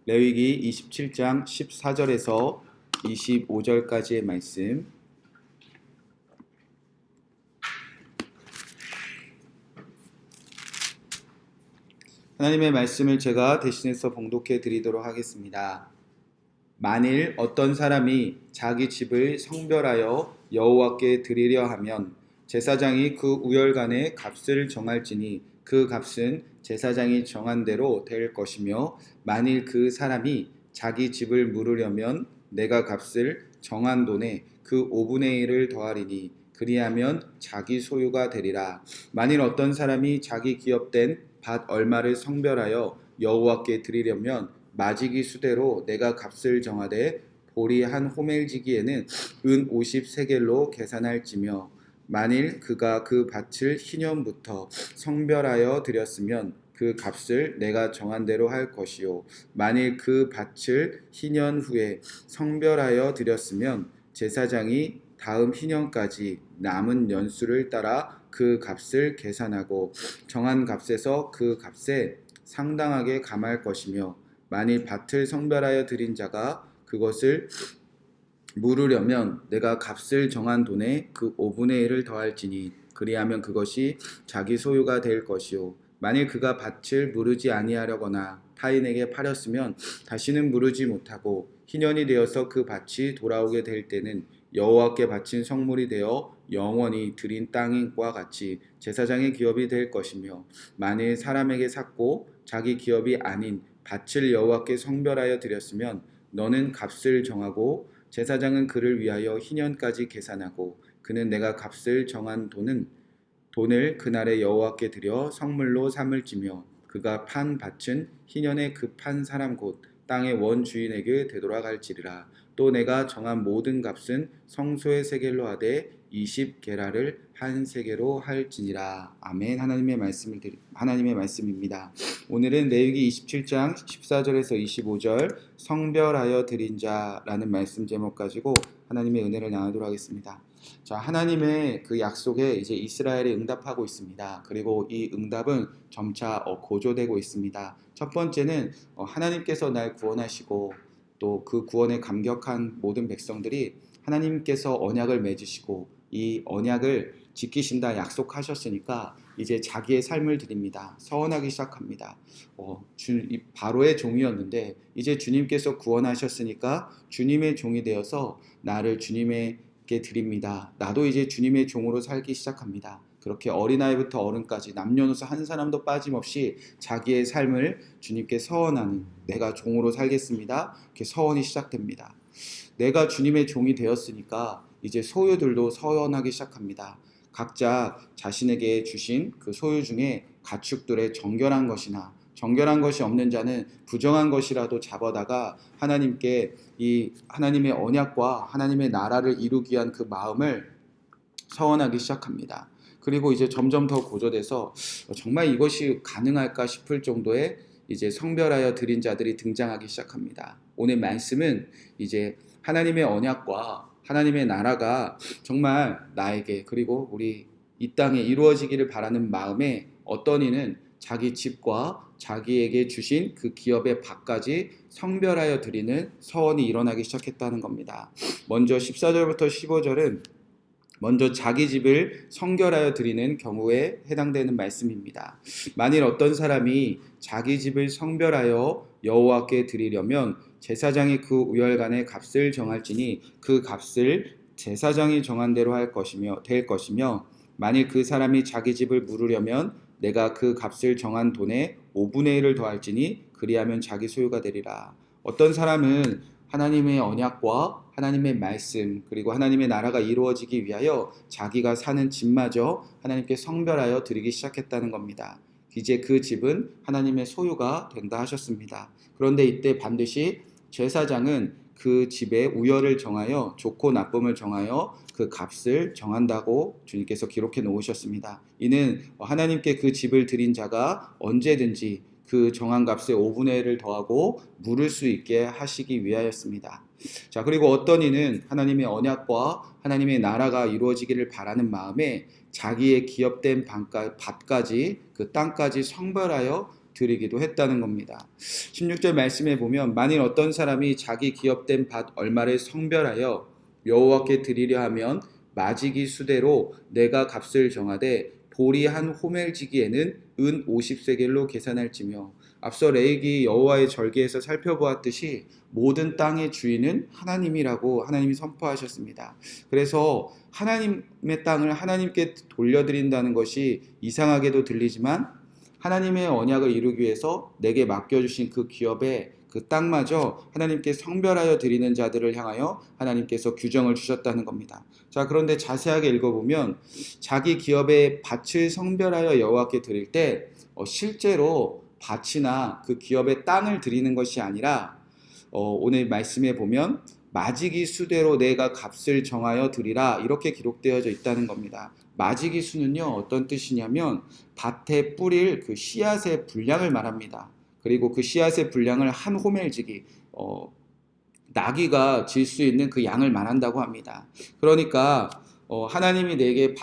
레위기 27장 14절에서 25절까지의 말씀. 하나님의 말씀을 제가 대신해서 봉독해 드리도록 하겠습니다. 만일 어떤 사람이 자기 집을 성별하여 여호와께 드리려 하면 제사장이 그 우열간의 값을 정할지니 그 값은 제사장이 정한 대로 될 것이며, 만일 그 사람이 자기 집을 물으려면 내가 값을 정한 돈에 그 5분의 1을 더하리니 그리하면 자기 소유가 되리라. 만일 어떤 사람이 자기 기업된 밭 얼마를 성별하여 여호와께 드리려면 마지기 수대로 내가 값을 정하되 보리 한 호멜지기에는 은 50세겔로 계산할지며, 만일 그가 그 밭을 희년부터 성별하여 드렸으면 그 값을 내가 정한 대로 할 것이요, 만일 그 밭을 희년 후에 성별하여 드렸으면 제사장이 다음 희년까지 남은 연수를 따라 그 값을 계산하고 정한 값에서 그 값에 상당하게 감할 것이며, 만일 밭을 성별하여 드린 자가 그것을 물으려면 내가 값을 정한 돈에 그 5분의 1을 더할지니 그리하면 그것이 자기 소유가 될 것이요, 만일 그가 밭을 무르지 아니하려거나 타인에게 팔았으면 다시는 무르지 못하고 희년이 되어서 그 밭이 돌아오게 될 때는 여호와께 바친 성물이 되어 영원히 드린 땅과 같이 제사장의 기업이 될 것이며, 만일 사람에게 샀고 자기 기업이 아닌 밭을 여호와께 성별하여 드렸으면 너는 값을 정하고 제사장은 그를 위하여 희년까지 계산하고 그는 내가 값을 정한 돈을 그날에 여호와께 드려 성물로 삼을지며, 그가 판 밭은 희년에 그 판 사람 곧 땅의 원주인에게 되돌아갈지리라. 또 내가 정한 모든 값은 성소의 세겔로 하되 20게라를 한 세겔로 할지니라. 아멘. 하나님의 말씀입니다. 오늘은 레위기 27장 14절에서 25절 성별하여 드린 자라는 말씀 제목 가지고 하나님의 은혜를 나누도록 하겠습니다. 자, 하나님의 그 약속에 이제 이스라엘이 응답하고 있습니다. 그리고 이 응답은 점차 고조되고 있습니다. 첫 번째는 하나님께서 날 구원하시고 또 그 구원에 감격한 모든 백성들이 하나님께서 언약을 맺으시고 이 언약을 지키신다 약속하셨으니까 이제 자기의 삶을 드립니다. 서원하기 시작합니다. 바로의 종이었는데 이제 주님께서 구원하셨으니까 주님의 종이 되어서 나를 주님에게 드립니다. 나도 이제 주님의 종으로 살기 시작합니다. 그렇게 어린아이부터 어른까지 남녀노소 한 사람도 빠짐없이 자기의 삶을 주님께 서원하는, 내가 종으로 살겠습니다. 이렇게 서원이 시작됩니다. 내가 주님의 종이 되었으니까 이제 소유들도 서원하기 시작합니다. 각자 자신에게 주신 그 소유 중에 가축들의 정결한 것이나 정결한 것이 없는 자는 부정한 것이라도 잡아다가 하나님께 이 하나님의 언약과 하나님의 나라를 이루기 위한 그 마음을 서원하기 시작합니다. 그리고 이제 점점 더 고조돼서 정말 이것이 가능할까 싶을 정도의 이제 성별하여 드린 자들이 등장하기 시작합니다. 오늘 말씀은 이제 하나님의 언약과 하나님의 나라가 정말 나에게 그리고 우리 이 땅에 이루어지기를 바라는 마음에 어떤 이는 자기 집과 자기에게 주신 그 기업의 밭까지 성별하여 드리는 서원이 일어나기 시작했다는 겁니다. 먼저 14절부터 15절은 먼저 자기 집을 성결하여 드리는 경우에 해당되는 말씀입니다. 만일 어떤 사람이 자기 집을 성별하여 여호와께 드리려면 제사장이 그 우열간의 값을 정할지니 그 값을 제사장이 정한 대로 될 것이며, 만일 그 사람이 자기 집을 물으려면 내가 그 값을 정한 돈에 5분의 1을 더할지니 그리하면 자기 소유가 되리라. 어떤 사람은 하나님의 언약과 하나님의 말씀 그리고 하나님의 나라가 이루어지기 위하여 자기가 사는 집마저 하나님께 성별하여 드리기 시작했다는 겁니다. 이제 그 집은 하나님의 소유가 된다 하셨습니다. 그런데 이때 반드시 제사장은 그 집의 우열을 정하여 좋고 나쁨을 정하여 그 값을 정한다고 주님께서 기록해 놓으셨습니다. 이는 하나님께 그 집을 드린 자가 언제든지 그 정한 값의 5분의 1을 더하고 물을 수 있게 하시기 위하였습니다. 자, 그리고 어떤 이는 하나님의 언약과 하나님의 나라가 이루어지기를 바라는 마음에 자기의 기업된 밭까지 그 땅까지 성별하여 드리기도 했다는 겁니다. 16절 말씀에 보면 만일 어떤 사람이 자기 기업된 밭 얼마를 성별하여 여호와께 드리려 하면 마지기 수대로 내가 값을 정하되 보리 한 호멜지기에는 은 50세겔로 계산할지며. 앞서 레위기 여호와의 절기에서 살펴보았듯이 모든 땅의 주인은 하나님이라고 하나님이 선포하셨습니다. 그래서 하나님의 땅을 하나님께 돌려드린다는 것이 이상하게도 들리지만 하나님의 언약을 이루기 위해서 내게 맡겨주신 그 기업의 그 땅마저 하나님께 성별하여 드리는 자들을 향하여 하나님께서 규정을 주셨다는 겁니다. 자, 그런데 자세하게 읽어보면 자기 기업의 밭을 성별하여 여호와께 드릴 때 실제로 밭이나 그 기업의 땅을 드리는 것이 아니라 오늘 말씀에 보면 마지기 수대로 내가 값을 정하여 드리라 이렇게 기록되어져 있다는 겁니다. 마지기 수는요 어떤 뜻이냐면 밭에 뿌릴 그 씨앗의 분량을 말합니다. 그리고 그 씨앗의 분량을 한 호멜지기 나귀가 질 수 있는 그 양을 말한다고 합니다. 그러니까 하나님이 내게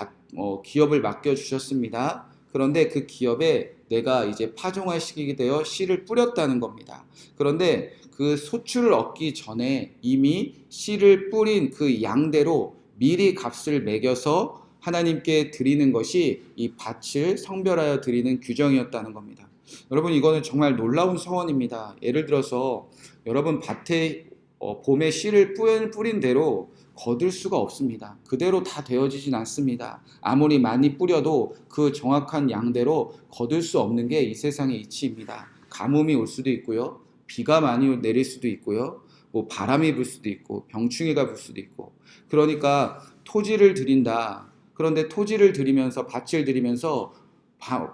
기업을 맡겨주셨습니다. 그런데 그 기업에 내가 이제 파종할 시기가 되어 씨를 뿌렸다는 겁니다. 그런데 그 소출을 얻기 전에 이미 씨를 뿌린 그 양대로 미리 값을 매겨서 하나님께 드리는 것이 이 밭을 성별하여 드리는 규정이었다는 겁니다. 여러분 이거는 정말 놀라운 서원입니다. 예를 들어서 여러분 밭에 봄에 씨를 뿌린 대로 거둘 수가 없습니다. 그대로 다 되어지진 않습니다. 아무리 많이 뿌려도 그 정확한 양대로 거둘 수 없는 게 이 세상의 이치입니다. 가뭄이 올 수도 있고요. 비가 많이 내릴 수도 있고요. 뭐 바람이 불 수도 있고 병충해가 불 수도 있고. 그러니까 토지를 드린다. 그런데 토지를 드리면서 밭을 드리면서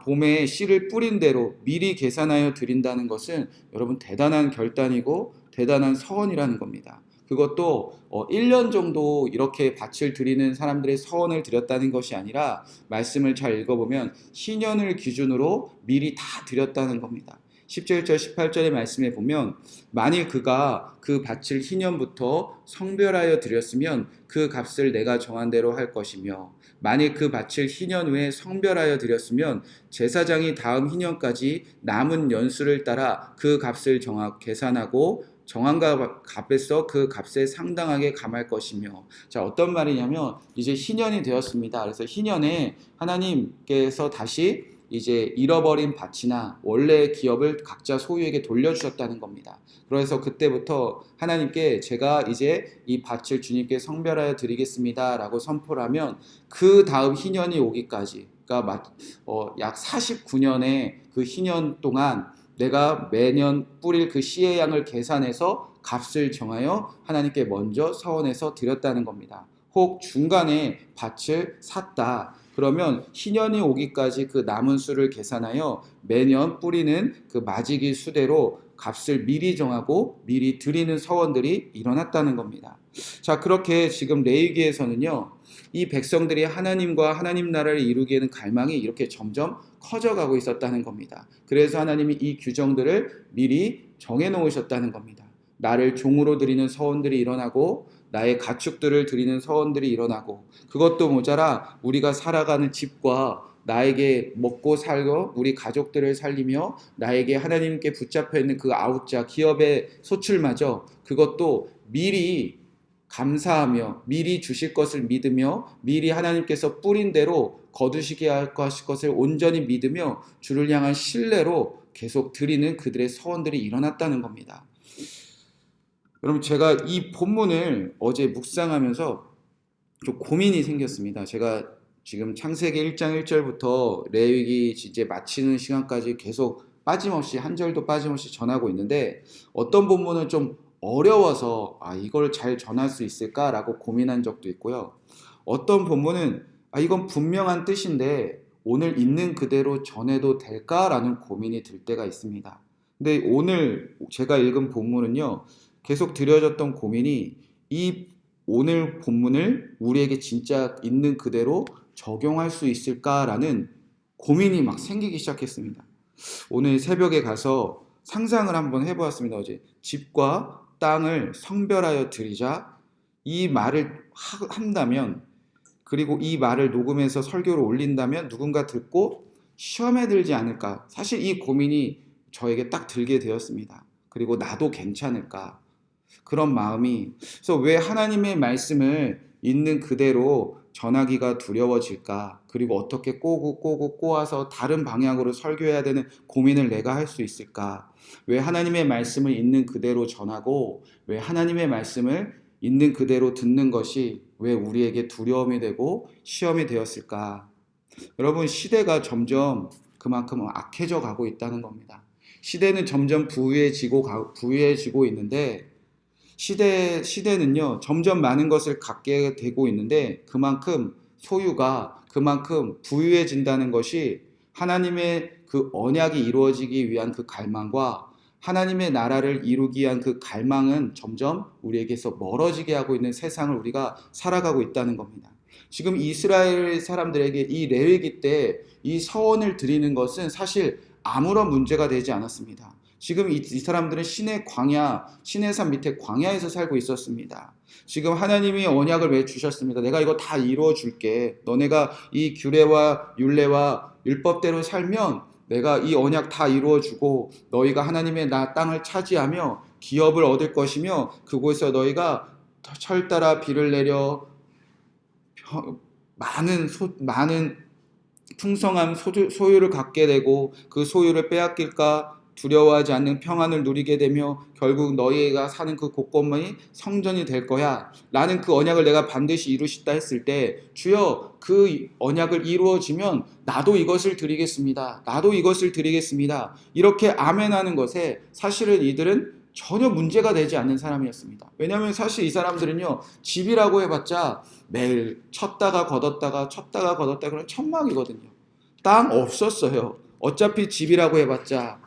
봄에 씨를 뿌린 대로 미리 계산하여 드린다는 것은 여러분 대단한 결단이고 대단한 서원이라는 겁니다. 그것도 1년 정도 이렇게 밭을 드리는 사람들의 서원을 드렸다는 것이 아니라 말씀을 잘 읽어보면 희년을 기준으로 미리 다 드렸다는 겁니다. 17절 18절의 말씀에 보면 만일 그가 그 밭을 희년부터 성별하여 드렸으면 그 값을 내가 정한 대로 할 것이며 만일 그 밭을 희년 후에 성별하여 드렸으면 제사장이 다음 희년까지 남은 연수를 따라 그 값을 계산하고 정한 값에서 그 값에 상당하게 감할 것이며. 자, 어떤 말이냐면 이제 희년이 되었습니다. 그래서 희년에 하나님께서 다시 이제 잃어버린 밭이나 원래의 기업을 각자 소유에게 돌려주셨다는 겁니다. 그래서 그때부터 하나님께 제가 이제 이 밭을 주님께 성별하여 드리겠습니다 라고 선포를 하면 그 다음 희년이 오기까지 그러니까 약 49년의 그 희년 동안 내가 매년 뿌릴 그 씨의 양을 계산해서 값을 정하여 하나님께 먼저 서원해서 드렸다는 겁니다. 혹 중간에 밭을 샀다. 그러면 희년이 오기까지 그 남은 수를 계산하여 매년 뿌리는 그 마지기 수대로 값을 미리 정하고 미리 드리는 서원들이 일어났다는 겁니다. 자, 그렇게 지금 레위기에서는요, 이 백성들이 하나님과 하나님 나라를 이루기에는 갈망이 이렇게 점점 커져가고 있었다는 겁니다. 그래서 하나님이 이 규정들을 미리 정해놓으셨다는 겁니다. 나를 종으로 드리는 서원들이 일어나고 나의 가축들을 드리는 서원들이 일어나고 그것도 모자라 우리가 살아가는 집과 나에게 먹고 살고 우리 가족들을 살리며 나에게 하나님께 붙잡혀 있는 그 아웃자 기업의 소출마저 그것도 미리 감사하며 미리 주실 것을 믿으며 미리 하나님께서 뿌린 대로 거두시게 하실 것을 온전히 믿으며 주를 향한 신뢰로 계속 드리는 그들의 서원들이 일어났다는 겁니다. 여러분 제가 이 본문을 어제 묵상하면서 좀 고민이 생겼습니다. 제가 지금 창세기 1장 1절부터 레위기 이제 마치는 시간까지 계속 빠짐없이 한 절도 빠짐없이 전하고 있는데 어떤 본문은 좀 어려워서 이걸 잘 전할 수 있을까라고 고민한 적도 있고요. 어떤 본문은 이건 분명한 뜻인데 오늘 있는 그대로 전해도 될까라는 고민이 들 때가 있습니다. 근데 오늘 제가 읽은 본문은요. 계속 드려졌던 고민이 이 오늘 본문을 우리에게 진짜 있는 그대로 적용할 수 있을까라는 고민이 막 생기기 시작했습니다. 오늘 새벽에 가서 상상을 한번 해보았습니다. 어제 집과 땅을 성별하여 드리자 이 말을 한다면 그리고 이 말을 녹음해서 설교로 올린다면 누군가 듣고 시험에 들지 않을까. 사실 이 고민이 저에게 딱 들게 되었습니다. 그리고 나도 괜찮을까? 그런 마음이, 그래서 왜 하나님의 말씀을 있는 그대로 전하기가 두려워질까? 그리고 어떻게 꼬고 꼬아서 다른 방향으로 설교해야 되는 고민을 내가 할 수 있을까? 왜 하나님의 말씀을 있는 그대로 전하고 왜 하나님의 말씀을 있는 그대로 듣는 것이 왜 우리에게 두려움이 되고 시험이 되었을까? 여러분, 시대가 점점 그만큼 악해져 가고 있다는 겁니다. 시대는 점점 부유해지고 있는데 시대는요, 점점 많은 것을 갖게 되고 있는데 그만큼 소유가 그만큼 부유해진다는 것이 하나님의 그 언약이 이루어지기 위한 그 갈망과 하나님의 나라를 이루기 위한 그 갈망은 점점 우리에게서 멀어지게 하고 있는 세상을 우리가 살아가고 있다는 겁니다. 지금 이스라엘 사람들에게 이 레위기 때 이 서원을 드리는 것은 사실 아무런 문제가 되지 않았습니다. 지금 이 사람들은 신의 광야, 신의 산 밑에 광야에서 살고 있었습니다. 지금 하나님이 언약을 왜 주셨습니다. 내가 이거 다 이루어 줄게. 너네가 이 규례와 율례와 율법대로 살면 내가 이 언약 다 이루어 주고 너희가 하나님의 나 땅을 차지하며 기업을 얻을 것이며 그곳에서 너희가 철 따라 비를 내려 많은 풍성한 소유를 갖게 되고 그 소유를 빼앗길까 두려워하지 않는 평안을 누리게 되며 결국 너희가 사는 그 곳곳만이 성전이 될 거야 라는 그 언약을 내가 반드시 이루시다 했을 때 주여 그 언약을 이루어지면 나도 이것을 드리겠습니다. 나도 이것을 드리겠습니다. 이렇게 아멘하는 것에 사실은 이들은 전혀 문제가 되지 않는 사람이었습니다. 왜냐하면 사실 이 사람들은요 집이라고 해봤자 매일 쳤다가 걷었다가 그런 천막이거든요. 땅 없었어요. 어차피 집이라고 해봤자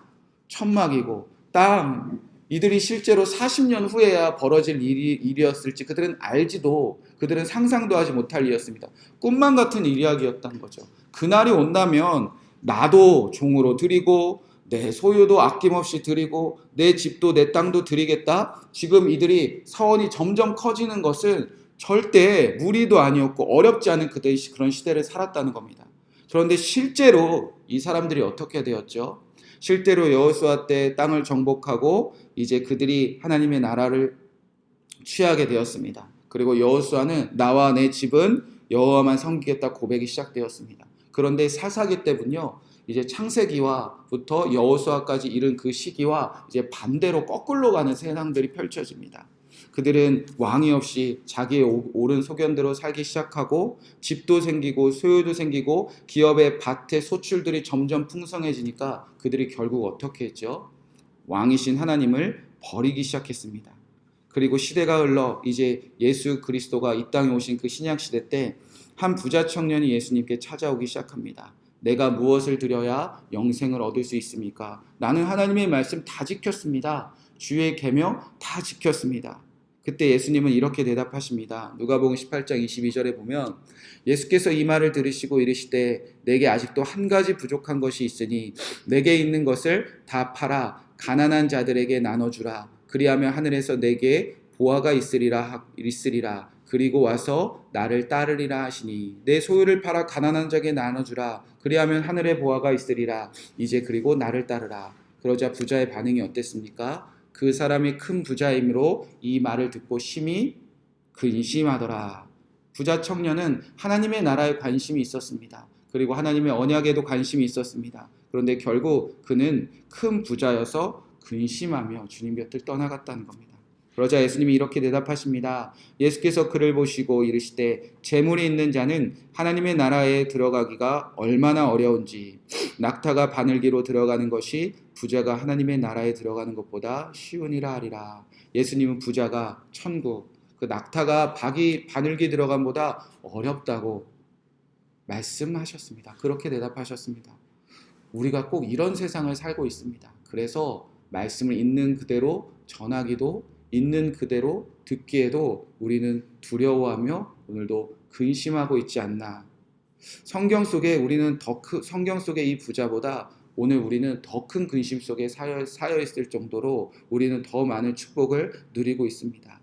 천막이고 땅 이들이 실제로 40년 후에야 벌어질 일이었을지 그들은 상상도 하지 못할 일이었습니다. 꿈만 같은 이야기였던 거죠. 그날이 온다면 나도 종으로 드리고 내 소유도 아낌없이 드리고 내 집도 내 땅도 드리겠다. 지금 이들이 서원이 점점 커지는 것은 절대 무리도 아니었고 어렵지 않은 그런 시대를 살았다는 겁니다. 그런데 실제로 이 사람들이 어떻게 되었죠? 실제로 여호수아 때 땅을 정복하고 이제 그들이 하나님의 나라를 취하게 되었습니다. 그리고 여호수아는 나와 내 집은 여호와만 섬기겠다 고백이 시작되었습니다. 그런데 사사기 때군요. 이제 창세기와부터 여호수아까지 이른 그 시기와 이제 반대로 거꾸로 가는 세상들이 펼쳐집니다. 그들은 왕이 없이 자기의 옳은 소견대로 살기 시작하고 집도 생기고 소유도 생기고 기업의 밭의 소출들이 점점 풍성해지니까 그들이 결국 어떻게 했죠? 왕이신 하나님을 버리기 시작했습니다. 그리고 시대가 흘러 이제 예수 그리스도가 이 땅에 오신 그 신약 시대 때 한 부자 청년이 예수님께 찾아오기 시작합니다. 내가 무엇을 드려야 영생을 얻을 수 있습니까? 나는 하나님의 말씀 다 지켰습니다. 주의 계명 다 지켰습니다. 그때 예수님은 이렇게 대답하십니다. 누가복음 18장 22절에 보면 예수께서 이 말을 들으시고 이르시되 내게 아직도 한 가지 부족한 것이 있으니 내게 있는 것을 다 팔아 가난한 자들에게 나눠주라. 그리하면 하늘에서 내게 보화가 있으리라. 그리고 와서 나를 따르리라 하시니 내 소유를 팔아 가난한 자에게 나눠주라. 그리하면 하늘에 보화가 있으리라. 이제 그리고 나를 따르라. 그러자 부자의 반응이 어땠습니까? 그 사람이 큰 부자이므로 이 말을 듣고 심히 근심하더라. 부자 청년은 하나님의 나라에 관심이 있었습니다. 그리고 하나님의 언약에도 관심이 있었습니다. 그런데 결국 그는 큰 부자여서 근심하며 주님 곁을 떠나갔다는 겁니다. 그러자 예수님이 이렇게 대답하십니다. 예수께서 그를 보시고 이르시되 재물이 있는 자는 하나님의 나라에 들어가기가 얼마나 어려운지 낙타가 바늘기로 들어가는 것이 부자가 하나님의 나라에 들어가는 것보다 쉬우니라 하리라. 예수님은 부자가 천국 그 낙타가 바늘기 들어간보다 어렵다고 말씀하셨습니다. 그렇게 대답하셨습니다. 우리가 꼭 이런 세상을 살고 있습니다. 그래서 말씀을 있는 그대로 전하기도 있는 그대로 듣기에도 우리는 두려워하며 오늘도 근심하고 있지 않나. 성경 속에 성경 속의 이 부자보다 오늘 우리는 더 큰 근심 속에 사여 있을 정도로 우리는 더 많은 축복을 누리고 있습니다.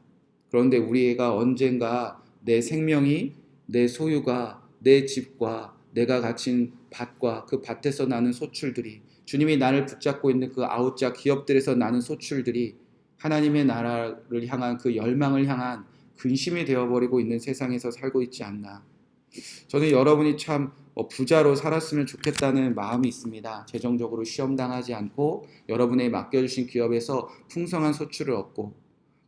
그런데 우리가 언젠가 내 생명이 내 소유가 내 집과 내가 가진 밭과 그 밭에서 나는 소출들이 주님이 나를 붙잡고 있는 그 아웃자 기업들에서 나는 소출들이 하나님의 나라를 향한 그 열망을 향한 근심이 되어버리고 있는 세상에서 살고 있지 않나. 저는 여러분이 참 부자로 살았으면 좋겠다는 마음이 있습니다. 재정적으로 시험당하지 않고 여러분의 맡겨주신 기업에서 풍성한 소출을 얻고,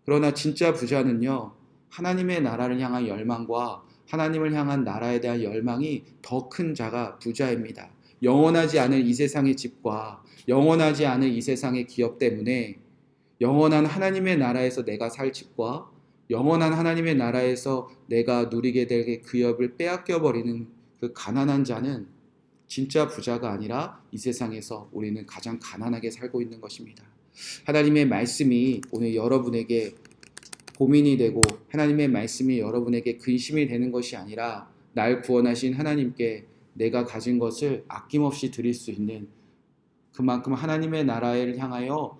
그러나 진짜 부자는요, 하나님의 나라를 향한 열망과 하나님을 향한 나라에 대한 열망이 더 큰 자가 부자입니다. 영원하지 않은 이 세상의 집과 영원하지 않은 이 세상의 기업 때문에 영원한 하나님의 나라에서 내가 살 집과 영원한 하나님의 나라에서 내가 누리게 될 그 기업을 빼앗겨 버리는 그 가난한 자는 진짜 부자가 아니라 이 세상에서 우리는 가장 가난하게 살고 있는 것입니다. 하나님의 말씀이 오늘 여러분에게 고민이 되고 하나님의 말씀이 여러분에게 근심이 되는 것이 아니라 날 구원하신 하나님께 내가 가진 것을 아낌없이 드릴 수 있는, 그만큼 하나님의 나라를 향하여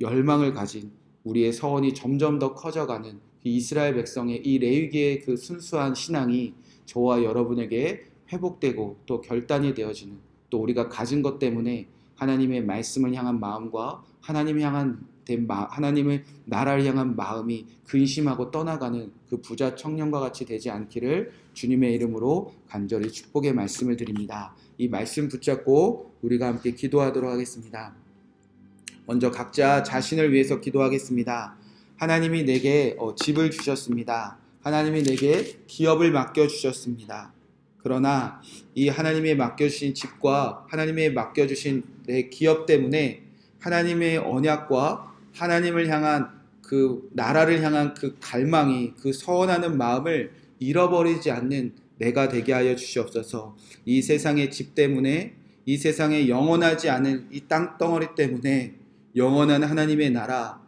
열망을 가진 우리의 서원이 점점 더 커져가는 이스라엘 백성의 이 레위기의 그 순수한 신앙이 저와 여러분에게 회복되고 또 결단이 되어지는, 또 우리가 가진 것 때문에 하나님의 말씀을 향한 마음과 하나님의 나라를 향한 마음이 근심하고 떠나가는 그 부자 청년과 같이 되지 않기를 주님의 이름으로 간절히 축복의 말씀을 드립니다. 이 말씀 붙잡고 우리가 함께 기도하도록 하겠습니다. 먼저 각자 자신을 위해서 기도하겠습니다. 하나님이 내게 집을 주셨습니다. 하나님이 내게 기업을 맡겨주셨습니다. 그러나 이 하나님의 맡겨주신 집과 하나님의 맡겨주신 내 기업 때문에 하나님의 언약과 하나님을 향한 그 나라를 향한 그 갈망이, 그 서원하는 마음을 잃어버리지 않는 내가 되게 하여 주시옵소서. 이 세상의 집 때문에, 이 세상에 영원하지 않은 이 땅덩어리 때문에 영원한 하나님의 나라,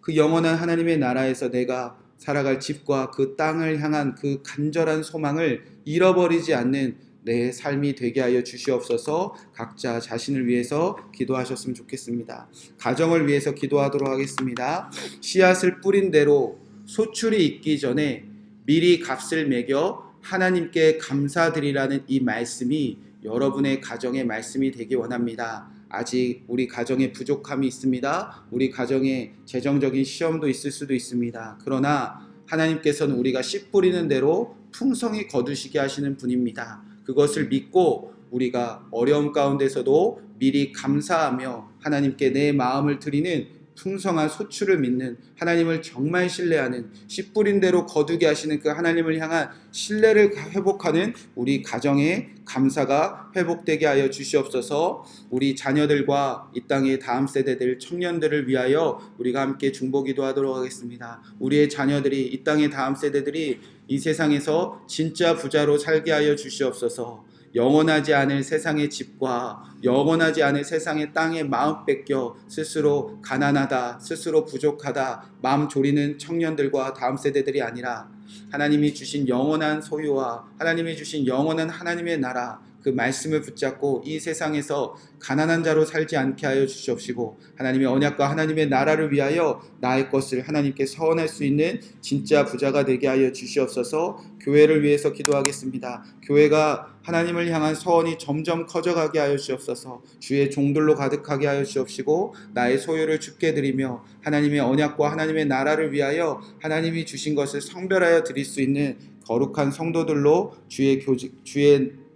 그 영원한 하나님의 나라에서 내가 살아갈 집과 그 땅을 향한 그 간절한 소망을 잃어버리지 않는 내 삶이 되게 하여 주시옵소서. 각자 자신을 위해서 기도하셨으면 좋겠습니다. 가정을 위해서 기도하도록 하겠습니다. 씨앗을 뿌린 대로 소출이 있기 전에 미리 값을 매겨 하나님께 감사드리라는 이 말씀이 여러분의 가정의 말씀이 되기 원합니다. 아직 우리 가정에 부족함이 있습니다. 우리 가정에 재정적인 시험도 있을 수도 있습니다. 그러나 하나님께서는 우리가 씨 뿌리는 대로 풍성히 거두시게 하시는 분입니다. 그것을 믿고 우리가 어려움 가운데서도 미리 감사하며 하나님께 내 마음을 드리는 풍성한 소출을 믿는, 하나님을 정말 신뢰하는, 씨 뿌린 대로 거두게 하시는 그 하나님을 향한 신뢰를 회복하는 우리 가정의 감사가 회복되게 하여 주시옵소서. 우리 자녀들과 이 땅의 다음 세대들 청년들을 위하여 우리가 함께 중보기도하도록 하겠습니다. 우리의 자녀들이, 이 땅의 다음 세대들이 이 세상에서 진짜 부자로 살게 하여 주시옵소서. 영원하지 않을 세상의 집과 영원하지 않을 세상의 땅에 마음 뺏겨 스스로 가난하다, 스스로 부족하다 마음 졸이는 청년들과 다음 세대들이 아니라 하나님이 주신 영원한 소유와 하나님이 주신 영원한 하나님의 나라, 그 말씀을 붙잡고 이 세상에서 가난한 자로 살지 않게 하여 주시옵시고, 하나님의 언약과 하나님의 나라를 위하여 나의 것을 하나님께 서원할 수 있는 진짜 부자가 되게 하여 주시옵소서. 교회를 위해서 기도하겠습니다. 교회가 하나님을 향한 서원이 점점 커져가게 하여 주옵소서. 주의 종들로 가득하게 하여 주옵시고, 나의 소유를 주께 드리며 하나님의 언약과 하나님의 나라를 위하여 하나님이 주신 것을 성별하여 드릴 수 있는 거룩한 성도들로 주의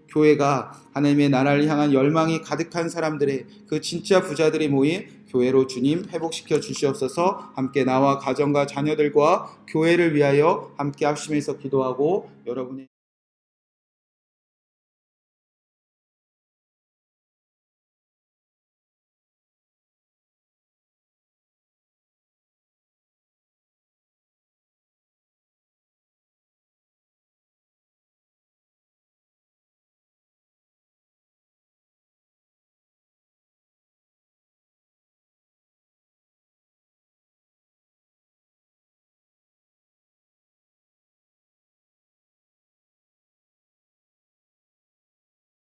교회가 하나님의 나라를 향한 열망이 가득한 사람들의 그 진짜 부자들이 모인 교회로 주님 회복시켜 주시옵소서. 함께 나와 가정과 자녀들과 교회를 위하여 함께 합심해서 기도하고 여러분의